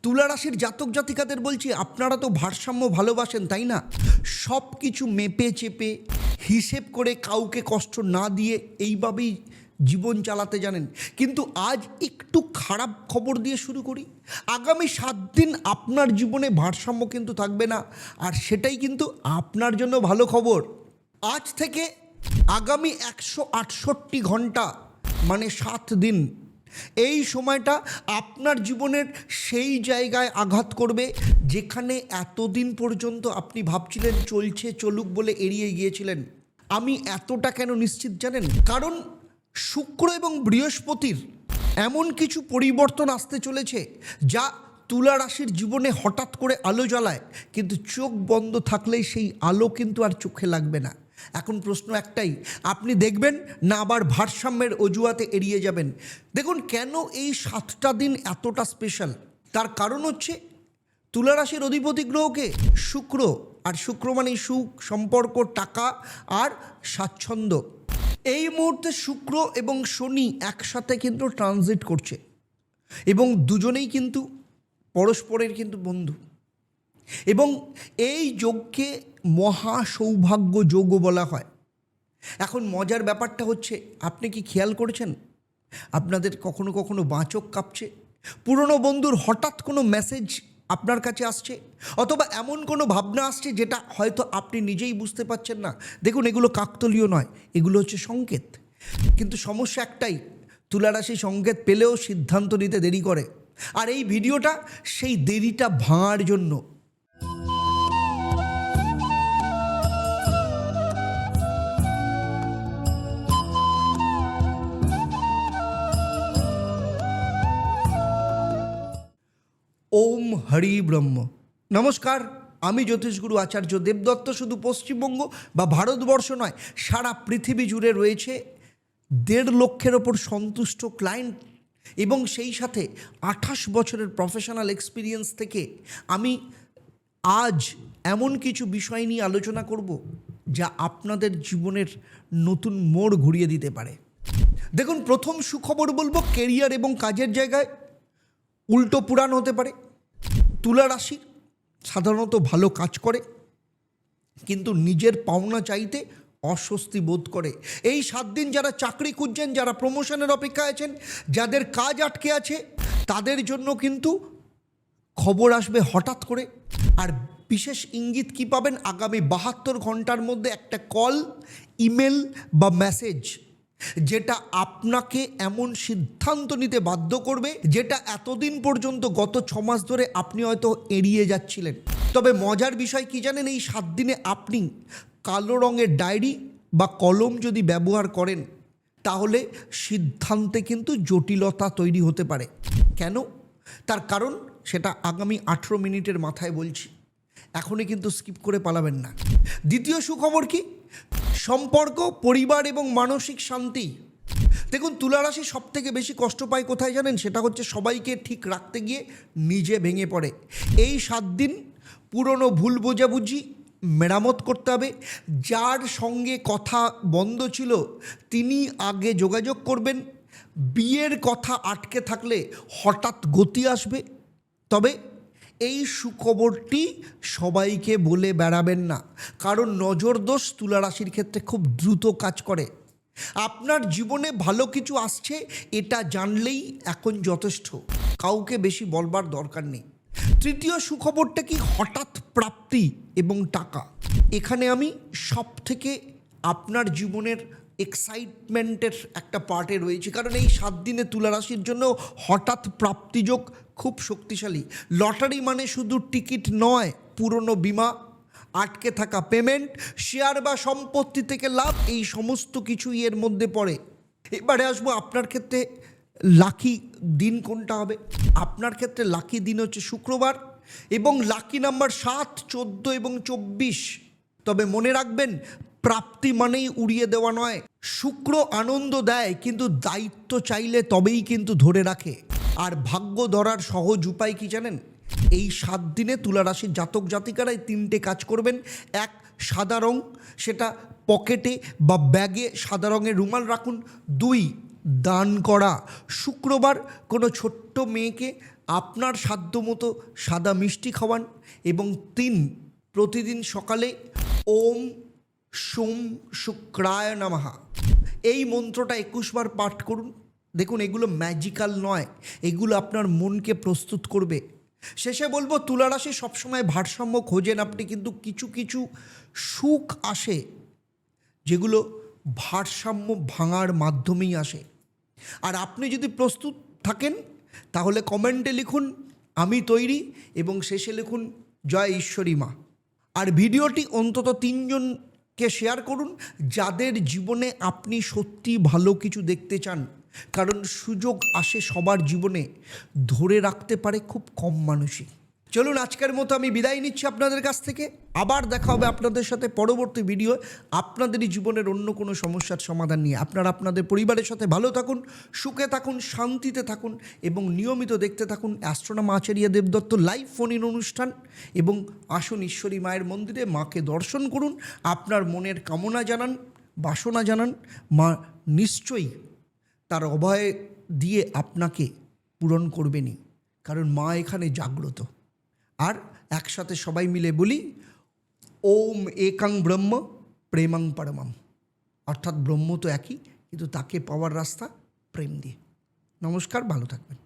তুলা রাশির জাতক জাতিকাদের বলছি, আপনারা তো ভারসাম্য ভালোবাসেন, তাই না? সব কিছু মেপে চেপে হিসেব করে কাউকে কষ্ট না দিয়ে এইভাবেই জীবন চালাতে জানেন। কিন্তু আজ একটু খারাপ খবর দিয়ে শুরু করি। আগামী 7 দিন আপনার জীবনে ভারসাম্য কিন্তু থাকবে না, আর সেটাই কিন্তু আপনার জন্য ভালো খবর। আজ থেকে আগামী 168 ঘন্টা মানে 7 দিন, এই সময়টা আপনার জীবনের সেই জায়গায় আঘাত করবে যেখানে এতদিন পর্যন্ত আপনি ভাবছিলেন চলছে চলুক বলে এড়িয়ে গিয়েছিলেন। আমি এতটা কেন নিশ্চিত জানেন? কারণ শুক্র এবং বৃহস্পতির এমন কিছু পরিবর্তন আসতে চলেছে যা তুলা রাশির জীবনে হঠাৎ করে আলো জ্বালায়, কিন্তু চোখ বন্ধ থাকলেই সেই আলো কিন্তু আর চোখে লাগবে না। এখন প্রশ্ন একটাই, আপনি দেখবেন না আবার ভারসাম্যের অজুহাতে এড়িয়ে যাবেন? দেখুন, কেন এই 7টা দিন এতটা স্পেশাল, তার কারণ হচ্ছে তুলা রাশির অধিপতি গ্রহকে শুক্র, আর শুক্র মানে সুখ, সম্পর্ক, টাকা আর স্বাচ্ছন্দ্য। এই মুহূর্তে শুক্র এবং শনি একসাথে কিন্তু ট্রানজিট করছে এবং দুজনেই কিন্তু পরস্পরের কিন্তু বন্ধু, এবং এই যোগকে মহা সৌভাগ্য যোগও বলা হয়। এখন মজার ব্যাপারটা হচ্ছে, আপনি কি খেয়াল করেছেন আপনাদের কখনো কখনো বাঁচক কাঁপছে? পুরনো বন্ধুর হঠাৎ কোনো মেসেজ আপনার কাছে আসছে, অথবা এমন কোনো ভাবনা আসছে যেটা হয়তো আপনি নিজেই বুঝতে পারছেন না। দেখুন, এগুলো কাকতালীয় নয়, এগুলো হচ্ছে সংকেত। কিন্তু সমস্যা একটাই, তুলা রাশি সংকেত পেলেও সিদ্ধান্ত নিতে দেরি করে, আর এই ভিডিওটা সেই দেরিটা ভাঙার জন্য। ওম হরি ব্রহ্ম। নমস্কার, আমি জ্যোতিষগুরু আচার্য দেবদত্ত। শুধু পশ্চিমবঙ্গ বা ভারতবর্ষ নয়, সারা পৃথিবী জুড়ে রয়েছে 1.5 লক্ষের ওপর সন্তুষ্ট ক্লায়েন্ট, এবং সেই সাথে 28 বছরের প্রফেশনাল এক্সপিরিয়েন্স থেকে আমি আজ এমন কিছু বিষয় নিয়ে আলোচনা করব যা আপনাদের জীবনের নতুন মোড় ঘুরিয়ে দিতে পারে। দেখুন, প্রথম সুখবর বলবো, কেরিয়ার এবং কাজের জায়গায় উল্টো পুরাণ হতে পারে। তুলা রাশি সাধারণত ভালো কাজ করে, কিন্তু নিজের পাওনা চাইতে অস্বস্তি বোধ করে। এই 7 দিন যারা চাকরি খুঁজছেন, যারা প্রমোশনের অপেক্ষায় আছেন, যাদের কাজ আটকে আছে, তাদের জন্য কিন্তু খবর আসবে হঠাৎ করে। আর বিশেষ ইঙ্গিত কি পাবেন? আগামী 72 ঘন্টার মধ্যে একটা কল, ইমেল বা মেসেজ যেটা আপনাকে এমন সিদ্ধান্ত নিতে বাধ্য করবে যেটা এতদিন পর্যন্ত গত 6 মাস ধরে আপনি হয়তো এড়িয়ে যাচ্ছিলেন। তবে মজার বিষয় কি জানেন? এই 7 দিনে আপনি কালো রঙের ডায়েরি বা কলম যদি ব্যবহার করেন, তাহলে সিদ্ধান্তে কিন্তু জটিলতা তৈরি হতে পারে। কেন? তার কারণ সেটা আগামী 18 মিনিটের মাথায় বলছি, এখনই কিন্তু স্কিপ করে পালাবেন না। দ্বিতীয় সুখবর কি? সম্পর্ক, পরিবার এবং মানসিক শান্তি। দেখুন, তুলা রাশি সব থেকে বেশি কষ্ট পায় কোথায় জানেন? সেটা হচ্ছে সবাইকে ঠিক রাখতে গিয়ে নিজে ভেঙে পড়ে। এই 7 দিন পুরনো ভুল বোঝাবুঝি মেরামত করতে হবে। যার সঙ্গে কথা বন্ধ ছিল তিনি আগে যোগাযোগ করবেন। বিয়ের কথা আটকে থাকলে হঠাৎ গতি আসবে। তবে এই সুখবরটি সবাইকে বলে বেড়াবেন না, কারণ নজরদোষ তুলা রাশির ক্ষেত্রে খুব দ্রুত কাজ করে। আপনার জীবনে ভালো কিছু আসছে এটা জানলেই এখন যথেষ্ট, কাউকে বেশি বলবার দরকার নেই। তৃতীয় সুখবরটা কি? হঠাৎ প্রাপ্তি এবং টাকা। এখানে আমি সব থেকে আপনার জীবনের এক্সাইটমেন্টের একটা পার্টে রয়েছে, কারণ এই 7 দিনে তুলা রাশির জন্য হঠাৎ প্রাপ্তিযোগ খুব শক্তিশালী। লটারি মানে শুধু টিকিট নয়, পুরনো বিমা, আটকে থাকা পেমেন্ট, শেয়ার বা সম্পত্তি থেকে লাভ, এই সমস্ত কিছুই এর মধ্যে পড়ে। এবারে আসবো আপনার ক্ষেত্রে লাকি দিন কোনটা হবে। আপনার ক্ষেত্রে লাকি দিন হচ্ছে শুক্রবার, এবং লাকি নাম্বার 7, 14 এবং 24। তবে মনে রাখবেন, প্রাপ্তি মানেই উড়িয়ে দেওয়া নয়। শুক্র আনন্দ দেয়, কিন্তু দায়িত্ব চাইলে তবেই কিন্তু ধরে রাখে। আর ভাগ্য ধরার সহজ উপায় কি জানেন? এই 7 দিনে তুলা রাশির জাতক জাতিকারাই 3টে কাজ করবেন। 1, সাদা রং, সেটা পকেটে বা ব্যাগে সাদা রঙের রুমাল রাখুন। 2, দান করা। শুক্রবার কোনো ছোট্ট মেয়েকে আপনার সাধ্যমতো সাদা মিষ্টি খাওয়ান। এবং 3, প্রতিদিন সকালে ওম সোম শুক্রায় নমঃ এই মন্ত্রটা 21 বার পাঠ করুন। দেখুন, এগুলো ম্যাজিক্যাল নয়, এগুলো আপনার মনকে প্রস্তুত করবে। শেষে বলবো, তুলা রাশি সবসময় ভারসাম্য খোঁজেন আপনি, কিন্তু কিছু কিছু সুখ আসে যেগুলো ভারসাম্য ভাঙার মাধ্যমেই আসে। আর আপনি যদি প্রস্তুত থাকেন তাহলে কমেন্টে লিখুন আমি তৈরি, এবং শেষে লিখুন জয় ঈশ্বরী মা। আর ভিডিওটি অন্তত 3 জনকে শেয়ার করুন যাদের জীবনে আপনি সত্যি ভালো কিছু দেখতে চান, কারণ সুযোগ আসে সবার জীবনে, ধরে রাখতে পারে খুব কম মানুষই। চলুন, আজকের মতো আমি বিদায় নিচ্ছি আপনাদের কাছ থেকে। আবার দেখা হবে আপনাদের সাথে পরবর্তী ভিডিও আপনাদেরই জীবনের অন্য কোনো সমস্যার সমাধান নিয়ে। আপনারা আপনাদের পরিবারের সাথে ভালো থাকুন, সুখে থাকুন, শান্তিতে থাকুন এবং নিয়মিত দেখতে থাকুন astronomer Acharya Debdutta live phone in অনুষ্ঠান। এবং আসুন ঈশ্বরী মায়ের মন্দিরে, মাকে দর্শন করুন, আপনার মনের কামনা জানান, বাসনা জানান। মা নিশ্চয়ই তার অভয় দিয়ে আপনাকে পূরণ করবেনই, কারণ মা এখানে জাগ্রত। আর একসাথে সবাই মিলে বলি ওম একাং ব্রহ্ম প্রেমাং পরমম, অর্থাৎ ব্রহ্ম তো একই, কিন্তু তাকে পাওয়ার রাস্তা প্রেম দিয়ে। নমস্কার, ভালো থাকবেন।